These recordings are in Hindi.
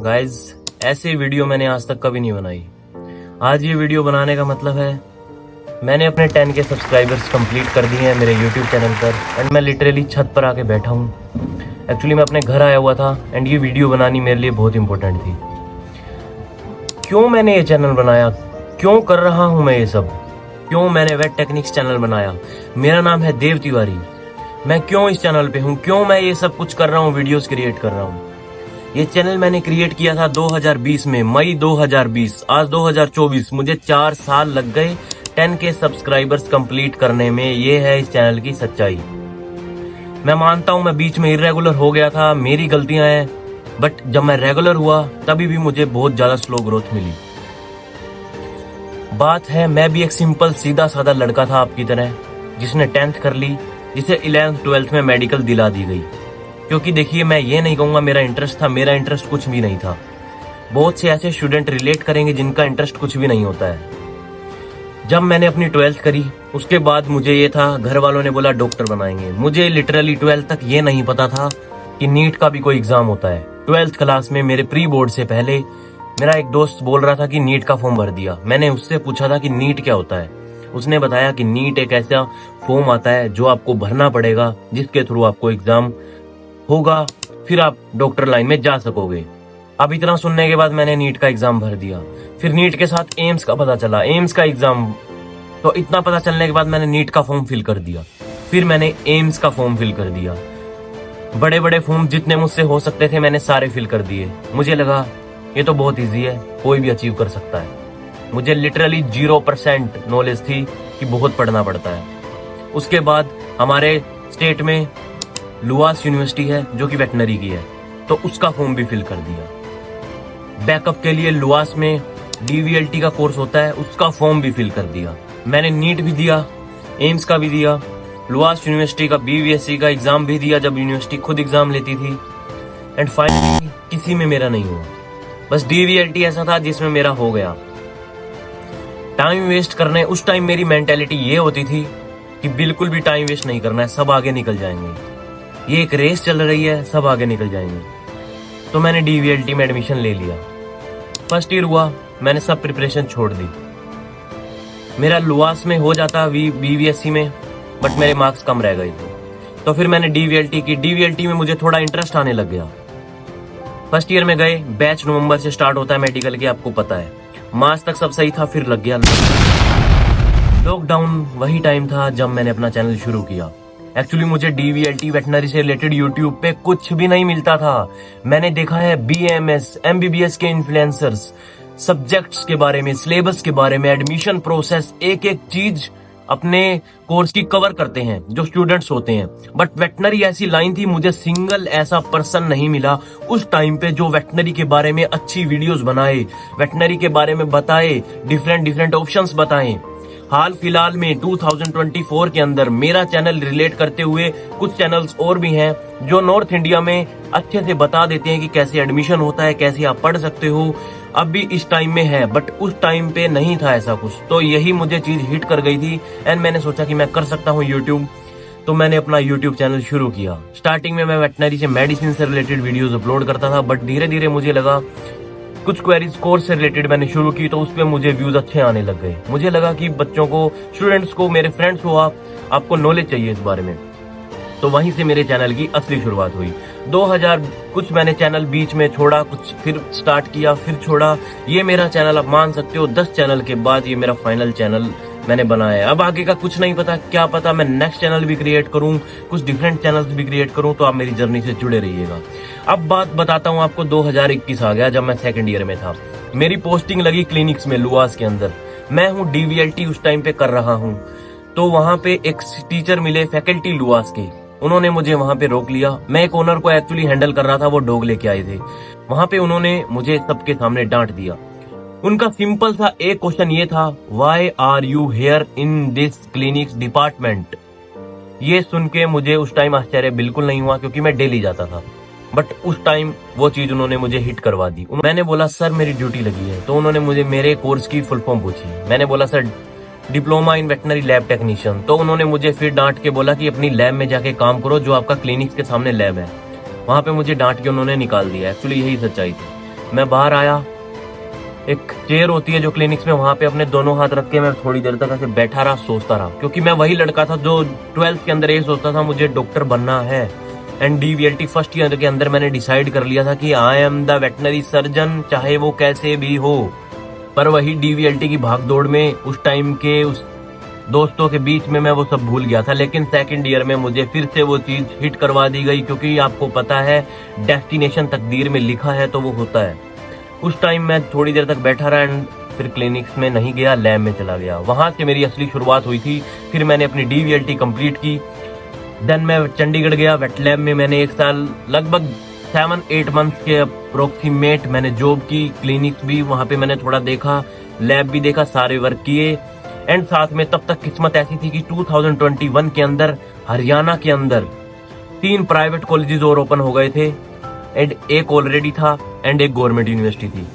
गाइज, ऐसी वीडियो मैंने आज तक कभी नहीं बनाई। आज ये वीडियो बनाने का मतलब है मैंने अपने 10 के सब्सक्राइबर्स कंप्लीट कर दिए हैं मेरे YouTube चैनल पर एंड मैं लिटरली छत पर आके बैठा हूँ। एक्चुअली मैं अपने घर आया हुआ था एंड ये वीडियो बनानी मेरे लिए बहुत इंपॉर्टेंट थी। क्यों मैंने ये चैनल बनाया, क्यों कर रहा हूँ मैं ये सब, क्यों मैंने वेट टेक्निक्स चैनल बनाया। मेरा नाम है देव तिवारी। मैं क्यों इस चैनल पे हूँ, क्यों मैं ये सब कुछ कर रहा हूँ, वीडियोस क्रिएट कर रहा हूँ। ये चैनल मैंने क्रिएट किया था 2020 में, मई 2020। आज 2024, मुझे 4 साल लग गए 10 के सब्सक्राइबर्स कंप्लीट करने में। ये है इस चैनल की सच्चाई। मैं मानता हूँ मैं बीच में इरेगुलर हो गया था, मेरी गलतियां हैं, बट जब मैं रेगुलर हुआ तभी भी मुझे बहुत ज्यादा स्लो ग्रोथ मिली। बात है मैं भी एक सिंपल सीधा साधा लड़का था आपकी तरह, जिसने 10th कर ली, जिसे 11th 12th में मेडिकल दिला दी गई। क्योंकि देखिए, मैं ये नहीं कहूंगा मेरा इंटरेस्ट था, मेरा इंटरेस्ट कुछ भी नहीं था। बहुत से ऐसे स्टूडेंट रिलेट करेंगे जिनका इंटरेस्ट कुछ भी नहीं होता है। जब मैंने अपनी 12th करी उसके बाद मुझे ये था, घर वालों ने बोला डॉक्टर बनाएंगे। मुझे लिटरली 12th तक ये नहीं पता था कि नीट का भी कोई एग्जाम होता है। 12th क्लास में मेरे प्री बोर्ड से पहले मेरा एक दोस्त बोल रहा था कि नीट का फॉर्म भर दिया। मैंने उससे पूछा था कि नीट क्या होता है। उसने बताया कि नीट एक ऐसा फॉर्म आता है जो आपको भरना पड़ेगा, जिसके थ्रू आपको एग्जाम होगा, फिर आप डॉक्टर लाइन में जा सकोगे। अब इतना सुनने के बाद मैंने नीट का एग्जाम भर दिया। फिर नीट के साथ एम्स का पता चला, एम्स का एग्जाम। तो इतना पता चलने के बाद मैंने नीट का फॉर्म फिल कर दिया। फिर मैंने एम्स का फॉर्म फिल कर दिया। बड़े बड़े फॉर्म जितने मुझसे हो सकते थे मैंने सारे फिल कर दिए। मुझे लगा ये तो बहुत इजी है, कोई भी अचीव कर सकता है। मुझे लिटरली 0% नॉलेज थी कि बहुत पढ़ना पड़ता है। उसके बाद हमारे स्टेट में लुआस यूनिवर्सिटी है जो कि वेटनरी की है, तो उसका फॉर्म भी फिल कर दिया। बैकअप के लिए लुआस में DVLT का कोर्स होता है, उसका फॉर्म भी फिल कर दिया। मैंने नीट भी दिया, एम्स का भी दिया, लुआस यूनिवर्सिटी का BVSC का एग्जाम भी दिया जब यूनिवर्सिटी खुद एग्जाम लेती थी। एंड फाइनली किसी में मेरा नहीं हुआ। बस DVLT ऐसा था जिसमें मेरा हो गया। टाइम वेस्ट करने, उस टाइम मेरी मेंटेलिटी ये होती थी कि बिल्कुल भी टाइम वेस्ट नहीं करना है, सब आगे निकल जाएंगे। ये एक रेस चल रही है, सब आगे निकल जाएंगे। तो मैंने DVLT में एडमिशन ले लिया। फर्स्ट ईयर हुआ, मैंने सब प्रिपरेशन छोड़ दी। मेरा लुआस में हो जाता BVSC में, बट मेरे मार्क्स कम रह गए थे। तो फिर मैंने DVLT की। DVLT में मुझे थोड़ा इंटरेस्ट आने लग गया। फर्स्ट ईयर में गए, बैच नवंबर से स्टार्ट होता है मेडिकल की, आपको पता है। मार्च तक सब सही था, फिर लग गया लॉकडाउन। वही टाइम था जब मैंने अपना चैनल शुरू किया। एक्चुअली मुझे DVLT वेटनरी से रिलेटेड YouTube पे कुछ भी नहीं मिलता था। मैंने देखा है BAMS MBBS के इन्फ्लुएंसर्स सब्जेक्ट्स के बारे में, सिलेबस के बारे में, एडमिशन प्रोसेस, एक एक चीज अपने कोर्स की कवर करते हैं जो स्टूडेंट्स होते हैं। बट वेटनरी ऐसी लाइन थी, मुझे सिंगल ऐसा पर्सन नहीं मिला उस टाइम पे जो वेटनरी के बारे में अच्छी वीडियोस बनाए, वेटनरी के बारे में बताए, डिफरेंट ऑप्शंस बताएं। हाल फिलहाल में 2024 के अंदर मेरा चैनल रिलेट करते हुए कुछ चैनल्स और भी हैं जो नॉर्थ इंडिया में अच्छे से बता देते हैं कि कैसे एडमिशन होता है, कैसे आप पढ़ सकते हो। अब भी इस टाइम में है, बट उस टाइम पे नहीं था ऐसा कुछ। तो यही मुझे चीज हिट कर गई थी एंड मैंने सोचा कि मैं कर सकता हूँ YouTube। तो मैंने अपना YouTube चैनल शुरू किया। स्टार्टिंग में मैं वेटनरी से, मेडिसिन से रिलेटेड वीडियोस अपलोड करता था, बट धीरे धीरे मुझे लगा, कुछ क्वेरीज कोर्स से रिलेटेड मैंने शुरू की तो उस पर मुझे व्यूज अच्छे आने लग गए। मुझे लगा कि बच्चों को, स्टूडेंट्स को, मेरे फ्रेंड्स को आपको नॉलेज चाहिए इस बारे में। तो वहीं से मेरे चैनल की असली शुरुआत हुई। 2000 कुछ मैंने चैनल बीच में छोड़ा, कुछ फिर स्टार्ट किया, फिर छोड़ा। ये मेरा चैनल आप मान सकते हो 10 चैनल के बाद ये मेरा फाइनल चैनल मैंने बनाया है। अब आगे का कुछ नहीं पता, क्या पता मैं नेक्स्ट चैनल भी क्रिएट करूं, कुछ डिफरेंट चैनल्स भी क्रिएट करूं। तो आप मेरी जर्नी से जुड़े रहिएगा। अब बात बताता हूं आपको, 2021 आ गया जब मैं सेकंड ईयर में था। मेरी पोस्टिंग लगी क्लिनिक्स में लुआस के अंदर। मैं हूं DVLT उस टाइम पे कर रहा हूं। तो वहां पे एक टीचर मिले फैकल्टी लुआस के, उन्होंने मुझे वहां पे रोक लिया। मैं एक ओनर को एक्चुअली हैंडल कर रहा था, वो डॉग लेके आए थे। वहां पे उन्होंने मुझे सबके सामने डांट दिया। उनका सिंपल सा एक क्वेश्चन ये था, why are you here in this clinics department. ये सुन के मुझे उस टाइम आश्चर्य बिल्कुल नहीं हुआ, क्योंकि मैं डेली जाता था। बट उस टाइम वो चीज उन्होंने मुझे हिट करवा दी। मैंने बोला सर मेरी ड्यूटी लगी है। तो उन्होंने मुझे मेरे कोर्स की फुल फॉर्म पूछी। मैंने बोला sir diploma in veterinary lab technician. तो उन्होंने मुझे फिर डांट के बोला कि अपनी लैब में जाके काम करो, जो आपका क्लिनिक के सामने लैब है। वहां पे मुझे डांट के उन्होंने निकाल दिया। एक्चुअली यही सच्चाई थी। मैं बाहर आया, एक चेयर होती है जो क्लिनिक्स में, वहां पे अपने दोनों हाथ रख के मैं थोड़ी देर तक ऐसे बैठा रहा, सोचता रहा, क्योंकि मैं वही लड़का था जो 12th के अंदर ये सोचता था मुझे डॉक्टर बनना है। एंड डीवीएलटी फर्स्ट ईयर के अंदर मैंने डिसाइड कर लिया था कि I am the veterinary surgeon, चाहे वो कैसे भी हो। पर वही डीवीएलटी की भागदौड़ में उस टाइम के उस दोस्तों के बीच में मैं वो सब भूल गया था। लेकिन सेकंड ईयर में मुझे फिर से वो चीज हिट करवा दी गई, क्योंकि आपको पता है डेस्टिनेशन तकदीर में लिखा है तो वो होता है। उस टाइम मैं थोड़ी देर तक बैठा रहा एंड फिर क्लिनिक्स में नहीं गया, लैब में चला गया। वहां से मेरी असली शुरुआत हुई थी। फिर मैंने अपनी डीवीएलटी कंप्लीट की। देन मैं चंडीगढ़ गया, वेट लैब में मैंने 1 साल लगभग 7-8 मंथ के अप्रोक्सीमेट मैंने जॉब की। क्लिनिक्स भी वहां पे मैंने थोड़ा देखा, लैब भी देखा, सारे वर्क किए। एंड साथ में तब तक किस्मत ऐसी थी कि 2021 के अंदर हरियाणा के अंदर 3 प्राइवेट कॉलेजेस और ओपन हो गए थे एंड एक ऑलरेडी था एंड एक गवर्नमेंट यूनिवर्सिटी थी।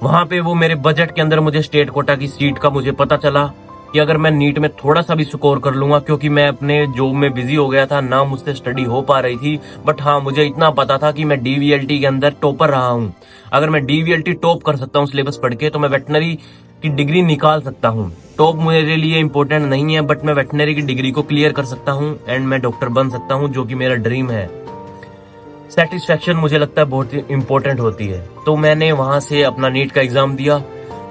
वहां पे वो मेरे बजट के अंदर मुझे स्टेट कोटा की सीट का मुझे पता चला कि अगर मैं नीट में थोड़ा सा भी स्कोर कर लूंगा, क्योंकि मैं अपने जॉब में बिजी हो गया था, ना मुझसे स्टडी हो पा रही थी। बट हाँ, मुझे इतना पता था कि मैं डीवीएलटी के अंदर टॉपर रहा हूँ। अगर मैं डीवीएलटी टॉप कर सकता हूँ सिलेबस पढ़ के, तो मैं वेटनरी की डिग्री निकाल सकता हूँ। टॉप मेरे लिए इंपॉर्टेंट नहीं है, बट मैं वेटनरी की डिग्री को क्लियर कर सकता हूँ एंड मैं डॉक्टर बन सकता हूँ, जो कि मेरा ड्रीम है। सेटिस्फेक्शन मुझे लगता है बहुत इंपॉर्टेंट होती है। तो मैंने वहां से अपना नीट का एग्जाम दिया।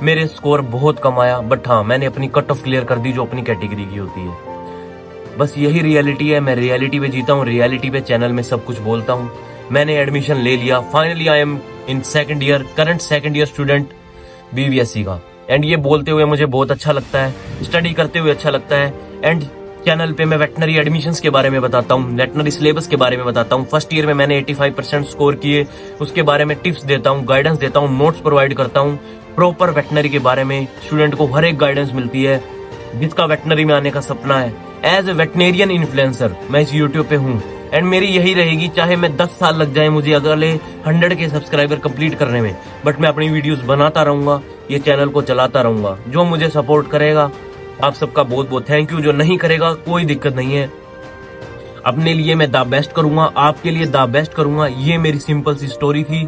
मेरे स्कोर बहुत कम आया, बट हाँ, मैंने अपनी कट ऑफ क्लियर कर दी जो अपनी कैटेगरी की होती है। बस यही रियलिटी है, मैं रियलिटी पे जीता हूँ, रियलिटी पे चैनल में सब कुछ बोलता हूँ। मैंने एडमिशन ले लिया, finally I am in second year, current second year student BVSc का। एंड ये बोलते हुए मुझे बहुत अच्छा लगता है, स्टडी करते हुए अच्छा लगता है। एंड चैनल पे मैं वेटनरी एडमिशंस के बारे में बताता हूँ, वेटनरी सिलेबस के बारे में बताता हूँ। फर्स्ट ईयर में मैंने 85% स्कोर किए, उसके बारे में टिप्स देता हूँ, गाइडेंस देता हूँ, नोट्स प्रोवाइड करता हूँ। प्रॉपर वेटनरी के बारे में स्टूडेंट को हर एक गाइडेंस मिलती है जिसका वेटनरी में आने का सपना है। एज ए वेटनेरियन इन्फ्लुएंसर मैं इस यूट्यूब पे हूँ एंड मेरी यही रहेगी, चाहे मैं 10 साल लग जाए मुझे अगले 100 के सब्सक्राइबर कंप्लीट करने में, बट मैं अपनी वीडियोस बनाता रहूंगा, ये चैनल को चलाता रहूंगा। जो मुझे सपोर्ट करेगा, आप सबका बहुत बहुत थैंक यू। जो नहीं करेगा कोई दिक्कत नहीं है, अपने लिए मैं द बेस्ट करूंगा, आपके लिए द बेस्ट करूंगा। ये मेरी सिंपल सी स्टोरी थी।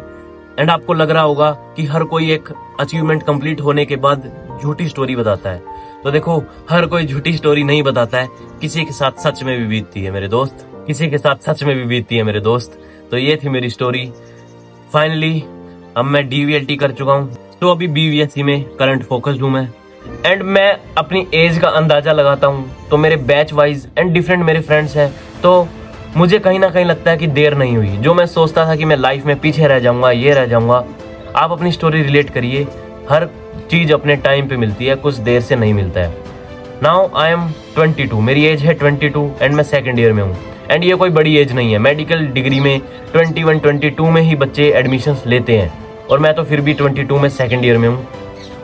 एंड आपको लग रहा होगा कि हर कोई एक अचीवमेंट कंप्लीट होने के बाद झूठी स्टोरी बताता है, तो देखो, हर कोई झूठी स्टोरी नहीं बताता है, किसी के साथ सच में भी बीतती है मेरे दोस्त, किसी के साथ सच में भी बीतती है मेरे दोस्त। तो ये थी मेरी स्टोरी। फाइनली अब मैं डीवीएलटी कर चुका हूँ, तो अभी बीवीएससी में करंट फोकस्ड हूँ मैं। एंड मैं अपनी एज का अंदाजा लगाता हूँ तो मेरे बैच वाइज एंड डिफरेंट मेरे फ्रेंड्स हैं, तो मुझे कहीं ना कहीं लगता है कि देर नहीं हुई। जो मैं सोचता था कि मैं लाइफ में पीछे रह जाऊंगा, ये रह जाऊंगा, आप अपनी स्टोरी रिलेट करिए। हर चीज अपने टाइम पे मिलती है, कुछ देर से नहीं मिलता है। नाउ आई एम 22, मेरी एज है 22 एंड मैं सेकंड ईयर में हूँ। एंड ये कोई बड़ी एज नहीं है, मेडिकल डिग्री में 21-22 में ही बच्चे एडमिशंस लेते हैं, और मैं तो फिर भी 22 में सेकंड ईयर में हूँ।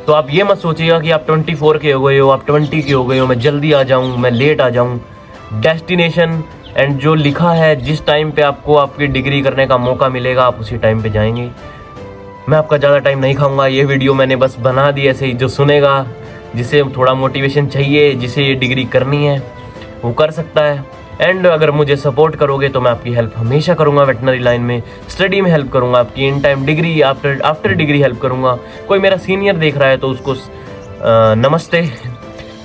तो आप ये मत सोचिएगा कि आप 24 के हो गए हो, आप 20 के हो गए हो, मैं जल्दी आ जाऊँ, मैं लेट आ जाऊँ। डेस्टिनेशन एंड जो लिखा है, जिस टाइम पे आपको आपकी डिग्री करने का मौका मिलेगा, आप उसी टाइम पे जाएंगे। मैं आपका ज़्यादा टाइम नहीं खाऊंगा, ये वीडियो मैंने बस बना दी ऐसे ही, जो सुनेगा, जिसे थोड़ा मोटिवेशन चाहिए, जिसे ये डिग्री करनी है, वो कर सकता है। एंड अगर मुझे सपोर्ट करोगे तो मैं आपकी हेल्प हमेशा करूंगा, वेटनरी लाइन में, स्टडी में हेल्प करूंगा, आपकी in time degree, after degree help करूंगा। कोई मेरा सीनियर देख रहा है तो उसको नमस्ते,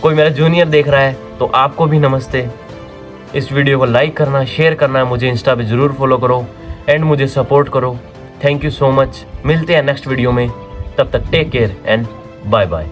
कोई मेरा जूनियर देख रहा है तो आपको भी नमस्ते। इस वीडियो को लाइक करना, शेयर करना, मुझे इंस्टा पे ज़रूर फॉलो करो एंड मुझे सपोर्ट करो। Thank you so much. मिलते हैं नेक्स्ट वीडियो में, तब तक take care and bye bye.